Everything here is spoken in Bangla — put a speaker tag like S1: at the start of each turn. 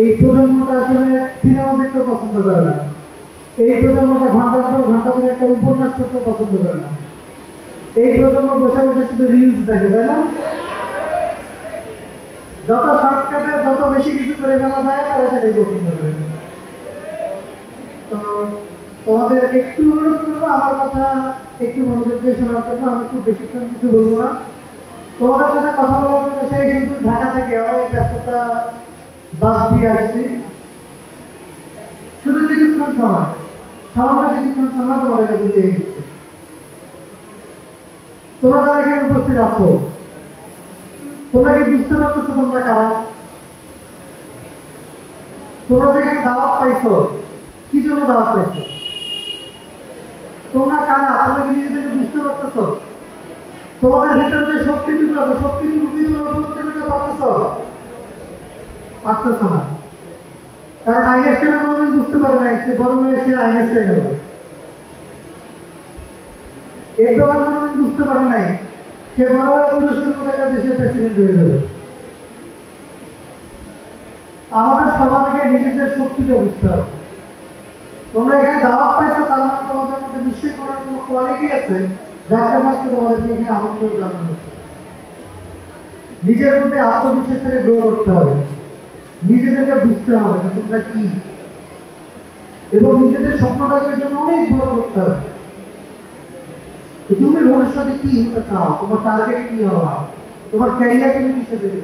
S1: এই প্রজন্মটা আসলে সিনেমা দেখতে পছন্দ করে না। এই প্রজন্মটা ঘন্টার পর ঘন্টা ধরে একটা উপন্যাস করতে পছন্দ করে না। এই প্রজন্ম বসে বসে শুধু রিলস দেখে, তাই না? যত শর্টকাটে যত বেশি কিছু করে ফেলা যায় তারা সেটাই পছন্দ করে। তো তোমাদের একটু অনুরোধ করবো আমার কথা একটু মনোযোগ দিয়ে শোনার জন্য। আমি খুব বেশিক্ষণ কিছু বলবো না। তোমাদের সাথে কথা বলার জন্য সেই কিন্তু ঢাকা থেকে অনেক ব্যস্ততা বাদ দিয়ে আসছি। শুধু কিছুক্ষণ সময়, সামান্য কিছুক্ষণ সময় তোমাদের কাছে দিয়ে দিচ্ছি। তোমরা যারা এখানে উপস্থিত আছো, তোমরা কি বুঝতে পারছো তোমরা কারা? তোমরা যেখানে দাওয়াত পাইছো, কি জন্য দাওয়াত পাইছো? তোমরা কারা? তোমরা কি নিজেদেরকে বুঝতে পারতেছো? তোমাদের ভিতরে যে শক্তিটুকু আছে, শক্তিটুকু কি তোমরা বুঝতে পারতেছো? পারতেছো না। কারণ আইএসটা কোনোদিন বুঝতে পারে না, সে বড় হয়ে সে আইএসটা গেল। এরদোয়ান কোনোদিন বুঝতে পারে নাই, সে বড় হয়ে পুরস্কার টাকা দেশের প্রেসিডেন্ট হয়ে যাবে। আমাদের সবাইকে নিজেদের শক্তিটা বুঝতে হবে। তোমরা এখানে দাওয়াত পাইছো, তার মানে তোমাদের মধ্যে নিশ্চয়ই করার কোনো কোয়ালিটি আছে, যার মাত্র তোমাদেরকে এখানে আমন্ত্রণ জানানো হচ্ছে। নিজের মধ্যে আত্মবিশ্বাসটাকে গ্রো করতে হবে, নিজেদেরকে বুঝতে হবে যে তোমরা কি, এবং নিজেদের স্বপ্নটাকে জন্য অনেক বড় করতে হবে। তুমি ভবিষ্যতে কি হতে চাও, তোমার টার্গেট কি হওয়া, তোমার ক্যারিয়ারকে তুমি কিসে দেবে।